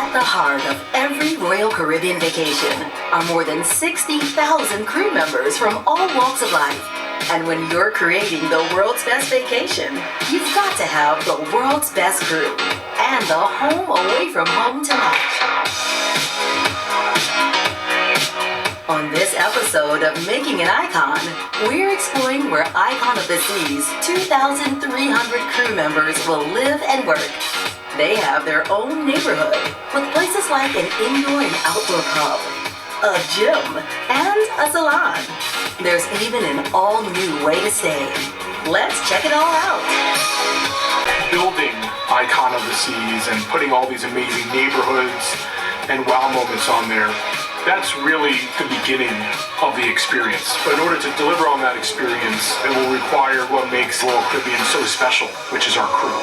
At the heart of every Royal Caribbean vacation are more than 60,000 crew members from all walks of life. And when you're creating the world's best vacation, you've got to have the world's best crew and the home away from home to match. On this episode of Making an Icon, we're exploring where Icon of the Sea's 2,300 crew members will live and work. They have their own neighborhood with places like an indoor and outdoor pub, a gym, and a salon. There's even an all-new way to stay. Let's check it all out. Building Icon of the Seas and putting all these amazing neighborhoods and wow moments on there, that's really the beginning of the experience. But in order to deliver on that experience, it will require what makes Royal Caribbean so special, which is our crew.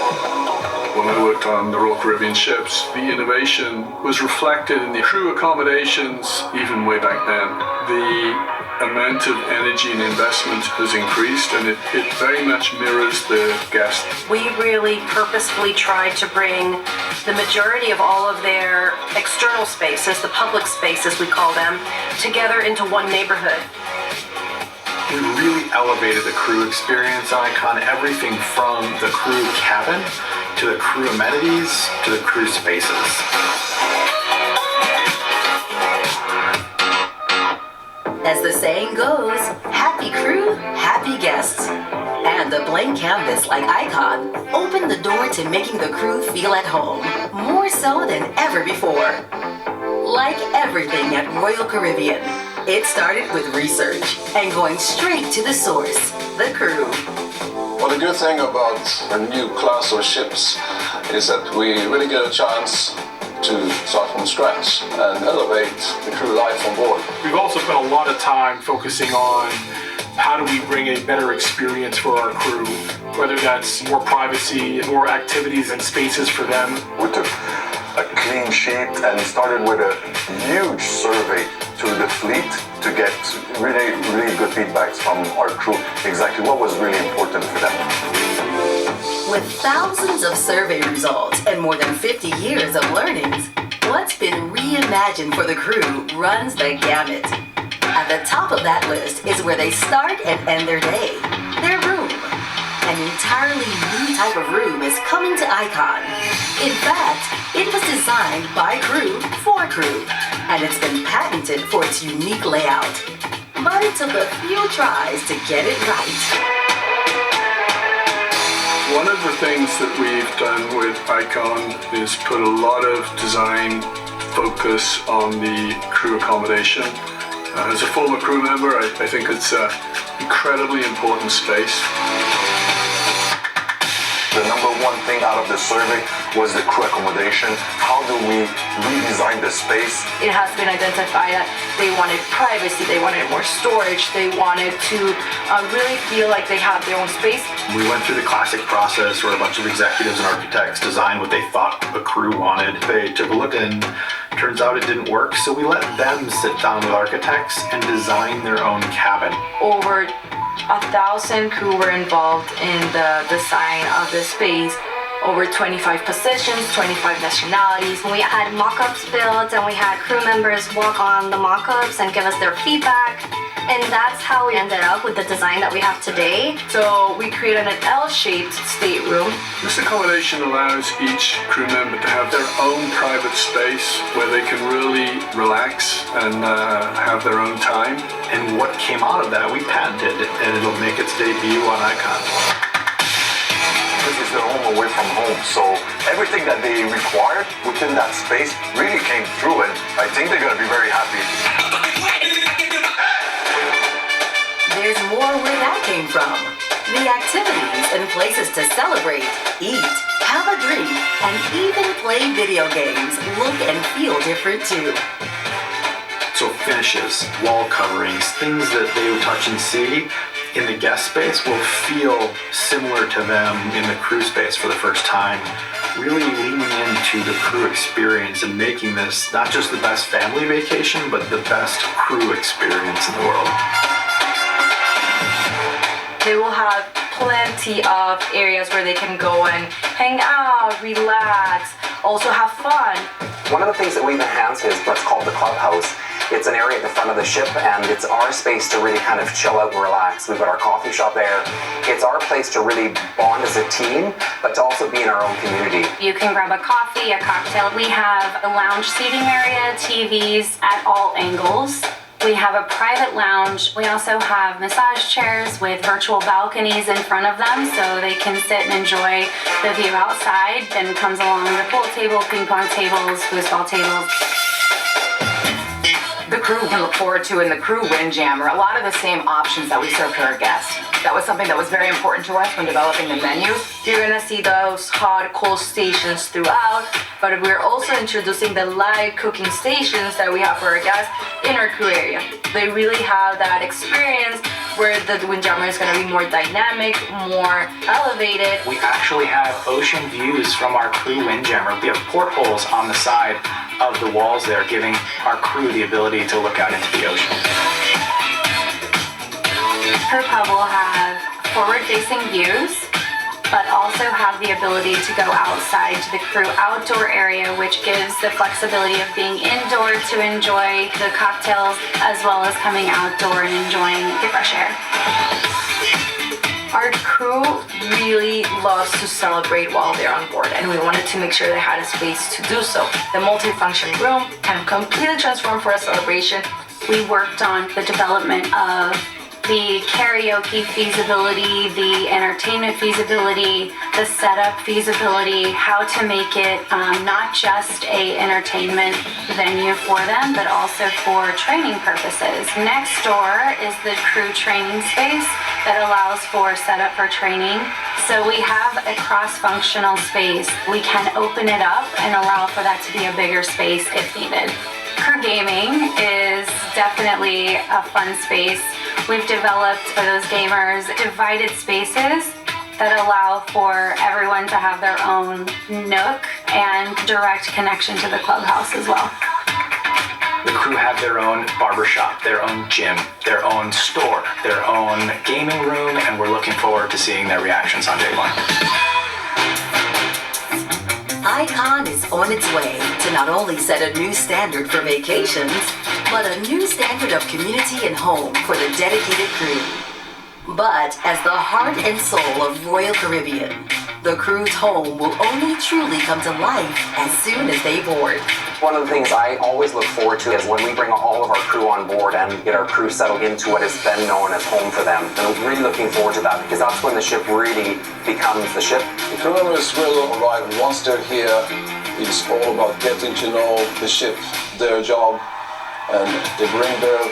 When I worked on the Royal Caribbean ships, the innovation was reflected in the crew accommodations even way back then. The amount of energy and investment has increased, and it very much mirrors the guest. We really purposefully tried to bring the majority of all of their external spaces, the public spaces we call them, together into one neighborhood. We really elevated the crew experience icon, everything from the crew cabin to the crew amenities to the crew spaces. As the saying goes, happy crew, happy guests. And a blank canvas like Icon opened the door to making the crew feel at home, more so than ever before. Like everything at Royal Caribbean, it started with research and going straight to the source, the crew. Well, the good thing about a new class of ships is that we really get a chance to start from scratch and elevate the crew life on board. We've also spent a lot of time focusing on how do we bring a better experience for our crew, whether that's more privacy, more activities and spaces for them. We took a clean sheet and started with a huge survey to the fleet to get really good feedbacks from our crew, exactly what was really important for them. With thousands of survey results and more than 50 years of learnings, what's been reimagined for the crew runs the gamut. At the top of that list is where they start and end their day, their room. An entirely new type of room is coming to Icon. In fact, it was designed by crew for crew, and it's been patented for its unique layout. But it took a few tries to get it right. One of the things that we've done with Icon is put a lot of design focus on the crew accommodation. As a former crew member, I think it's an incredibly important space. The number one thing out of the survey was the crew accommodation. How do we redesign the space? It has been identified that they wanted privacy, they wanted more storage, they wanted to really feel like they have their own space. We went through the classic process where a bunch of executives and architects designed what they thought the crew wanted. They took a look and turns out it didn't work, so we let them sit down with architects and design their own cabin. Over 1,000 crew were involved in the design of the space. Over 25 positions, 25 nationalities. We had mock-ups built and we had crew members walk on the mock-ups and give us their feedback. And that's how we ended up with the design that we have today. So we created an L-shaped stateroom. This accommodation allows each crew member to have their own private space where they can really relax and have their own time. And what came out of that, we patented, and it'll make its debut on Icon. This is their home away from home, so everything that they required within that space really came through, and I think they're going to be very happy. There's more where that came from. The activities and places to celebrate, eat, have a drink, and even play video games look and feel different too. So finishes, wall coverings, things that they would touch and see in the guest space will feel similar to them in the crew space for the first time. Really leaning into the crew experience and making this not just the best family vacation, but the best crew experience in the world. They will have plenty of areas where they can go and hang out, relax, also have fun. One of the things that we've enhanced is what's called the Clubhouse. It's an area at the front of the ship, and it's our space to really kind of chill out and relax. We've got our coffee shop there. It's our place to really bond as a team, but to also be in our own community. You can grab a coffee, a cocktail. We have a lounge seating area, TVs at all angles. We have a private lounge. We also have massage chairs with virtual balconies in front of them so they can sit and enjoy the view outside. Then comes along the pool table, ping pong tables, foosball tables. The crew can look forward to in the crew Windjammer a lot of the same options that we serve to our guests. That was something that was very important to us when developing the menu. You're gonna see those hot, cold stations throughout, but we're also introducing the live cooking stations that we have for our guests in our crew area. They really have that experience where the Windjammer is gonna be more dynamic, more elevated. We actually have ocean views from our crew Windjammer. We have portholes on the side of the walls there, giving our crew the ability to look out into the ocean. Crew Pub will have forward-facing views, but also have the ability to go outside to the crew outdoor area, which gives the flexibility of being indoor to enjoy the cocktails, as well as coming outdoor and enjoying the fresh air. Our crew really loves to celebrate while they're on board, and we wanted to make sure they had a space to do so. The multi-function room can completely transform for a celebration. We worked on the development of the karaoke feasibility, the entertainment feasibility, the setup feasibility, how to make it not just a entertainment venue for them, but also for training purposes. Next door is the crew training space that allows for setup for training. So we have a cross-functional space. We can open it up and allow for that to be a bigger space if needed. Crew gaming is definitely a fun space. We've developed for those gamers divided spaces that allow for everyone to have their own nook and direct connection to the clubhouse as well. The crew have their own barbershop, their own gym, their own store, their own gaming room, and we're looking forward to seeing their reactions on day one. Icon is on its way to not only set a new standard for vacations, but a new standard of community and home for the dedicated crew. But as the heart and soul of Royal Caribbean, the crew's home will only truly come to life as soon as they board. One of the things I always look forward to is when we bring all of our crew on board and get our crew settled into what is then known as home for them. And I'm really looking forward to that because that's when the ship really becomes the ship. The crew members will arrive once they're here. It's all about getting to know the ship, their job, and they bring their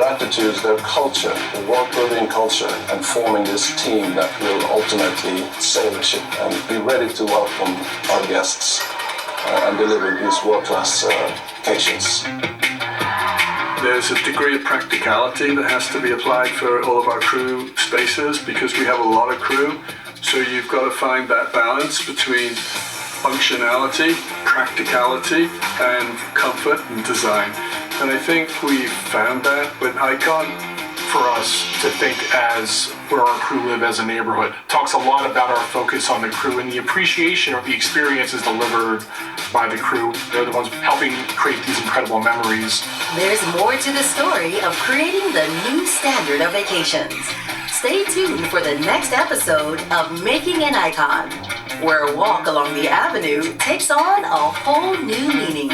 attitudes, their culture, the Royal Caribbean culture, and forming this team that will ultimately sail the ship and be ready to welcome our guests and deliver these world-class occasions. There's a degree of practicality that has to be applied for all of our crew spaces because we have a lot of crew. So you've got to find that balance between functionality, practicality, and comfort and design. And I think we've found that with Icon. For us to think as where our crew live as a neighborhood. Talks a lot about our focus on the crew and the appreciation of the experiences delivered by the crew. They're the ones helping create these incredible memories. There's more to the story of creating the new standard of vacations. Stay tuned for the next episode of Making an Icon, where a walk along the avenue takes on a whole new meaning.